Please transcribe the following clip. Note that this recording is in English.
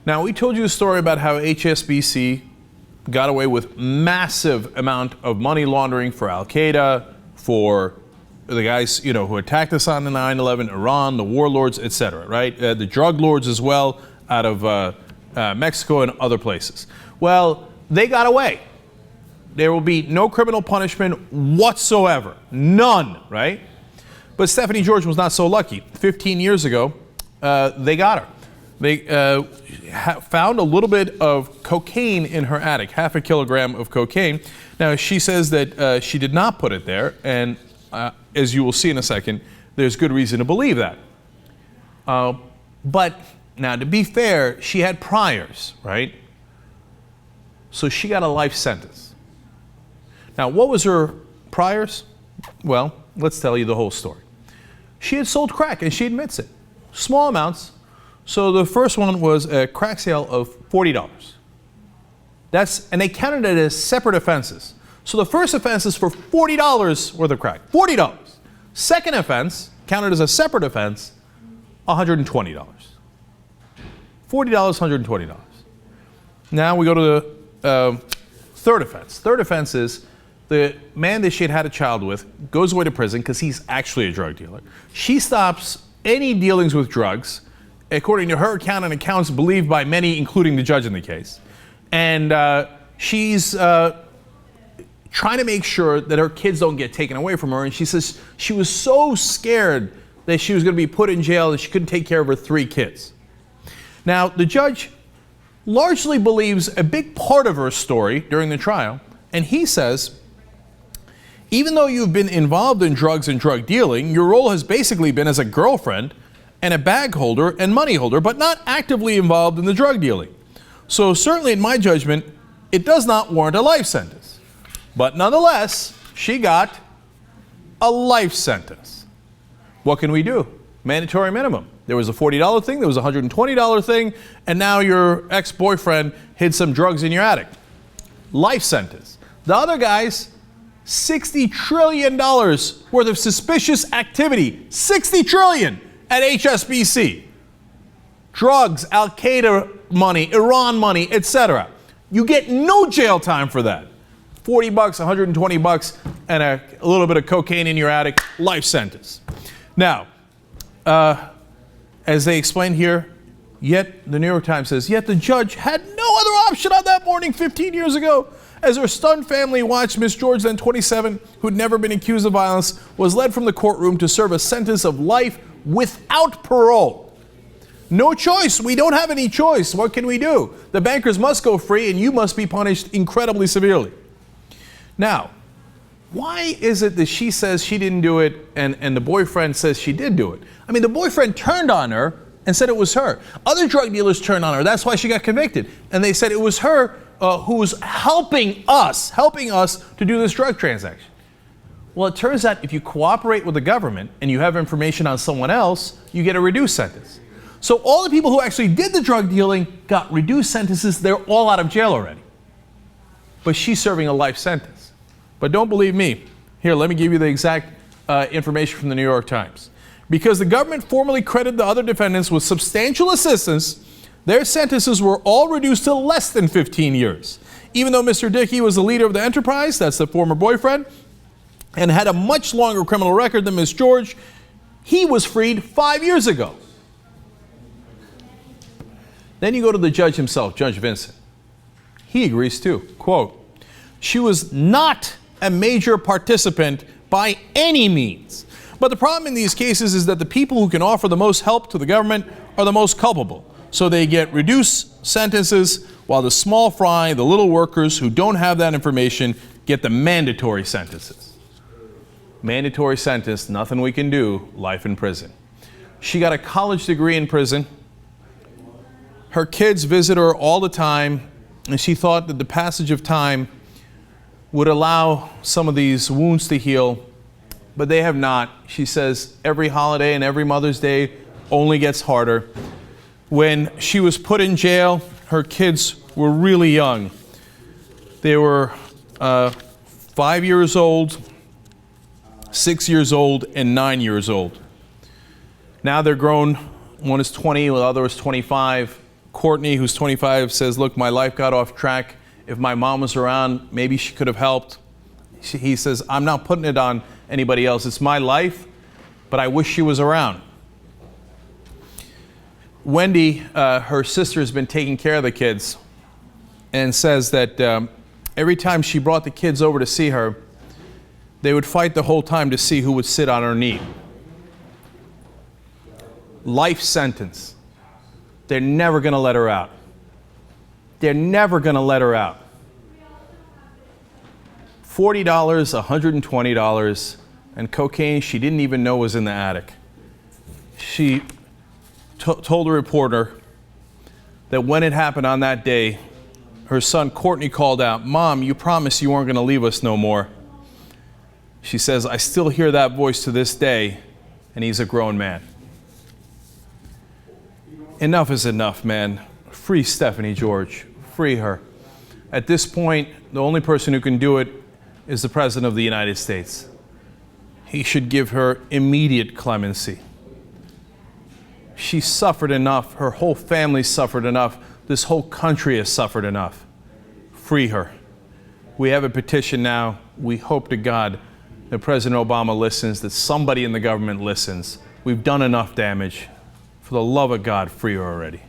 Now, we told you a story about how HSBC got away with massive amount of money laundering for Al-Qaeda, for the guys, who attacked us on the 9/11, Iran, the warlords, etc., right? The drug lords as well, out of Mexico and other places. Well, they got away. There will be no criminal punishment whatsoever. None, right? But Stephanie George was not so lucky. 15 years ago, they got her. They found a little bit of cocaine in her attic, half a kilogram of cocaine. Now, she says that she did not put it there, and as you will see in a second, there's good reason to believe that. But now, to be fair, she had priors, right? So she got a life sentence. Now, what was her priors? Well, let's tell you the whole story. She had sold crack, and she admits it. Small amounts. So the first one was a crack sale of $40. And they counted it as separate offenses. So the first offense is for $40 worth of crack. $40. Second offense, counted as a separate offense, $120. $40, $120. Now we go to the third offense. Third offense is the man that she had a child with goes away to prison because he's actually a drug dealer. She stops any dealings with drugs, according to her account and accounts believed by many, including the judge in the case. And she's trying to make sure that her kids don't get taken away from her. And she says she was so scared that she was going to be put in jail that she couldn't take care of her 3 kids. Now, the judge largely believes a big part of her story during the trial. And he says, even though you've been involved in drugs and drug dealing, your role has basically been as a girlfriend and a bag holder and money holder, but not actively involved in the drug dealing. So certainly in my judgment, it does not warrant a life sentence. But nonetheless, she got a life sentence. What can we do? Mandatory minimum. There was a $40 thing, there was a $120 thing, and now your ex-boyfriend hid some drugs in your attic. Life sentence. The other guys, $60 trillion worth of suspicious activity. $60 trillion at HSBC. Drugs, Al-Qaeda money, Iran money, etc. You get no jail time for that. $40, $120, and a little bit of cocaine in your attic, life sentence. Now, as they explain here, yet the New York Times says, yet the judge had no other option on that morning 15 years ago. As her stunned family watched Miss George, then 27, who'd never been accused of violence, was led from the courtroom to serve a sentence of life without parole. No choice. We don't have any choice. What can we do? The bankers must go free, and you must be punished incredibly severely. Now, why is it that she says she didn't do it and the boyfriend says she did do it? I mean, the boyfriend turned on her and said it was her. Other drug dealers turned on her. That's why she got convicted. And they said it was her who was helping us to do this drug transaction. Well, it turns out if you cooperate with the government and you have information on someone else, you get a reduced sentence. So all the people who actually did the drug dealing got reduced sentences. They're all out of jail already. But she's serving a life sentence. But don't believe me. Here, let me give you the exact information from the New York Times. Because the government formally credited the other defendants with substantial assistance, their sentences were all reduced to less than 15 years. Even though Mr. Dickey was the leader of the enterprise, that's the former boyfriend, and had a much longer criminal record than Miss George, he was freed 5 years ago. Then you go to the judge himself, Judge Vinson. He agrees too. Quote, she was not a major participant by any means. But the problem in these cases is that the people who can offer the most help to the government are the most culpable. So they get reduced sentences, while the small fry, the little workers who don't have that information, get the mandatory sentences. Mandatory sentence, nothing we can do, life in prison. She got a college degree in prison. Her kids visit her all the time, and she thought that the passage of time would allow some of these wounds to heal, but they have not. She says every holiday and every Mother's Day only gets harder. When she was put in jail, her kids were really young. They were 5 years old, 6 years old, and 9 years old. Now they're grown. One is 20, the other is 25. Courtney, who's 25, says, look, my life got off track. If my mom was around, maybe she could have helped. He says, I'm not putting it on anybody else. It's my life, but I wish she was around. Wendy, her sister, has been taking care of the kids and says that every time she brought the kids over to see her, they would fight the whole time to see who would sit on her knee. Life sentence. They're never going to let her out. They're never going to let her out. $40, $120, and cocaine she didn't even know was in the attic. She told a reporter that when it happened on that day, her son Courtney called out, Mom, you promised you weren't going to leave us no more. She says, I still hear that voice to this day, and he's a grown man. Enough is enough, man. Free Stephanie George. Free her. At this point, the only person who can do it is the President of the United States. He should give her immediate clemency. She suffered enough. Her whole family suffered enough. This whole country has suffered enough. Free her. We have a petition now. We hope to God that President Obama listens, that somebody in the government listens. We've done enough damage. For the love of God, free her already.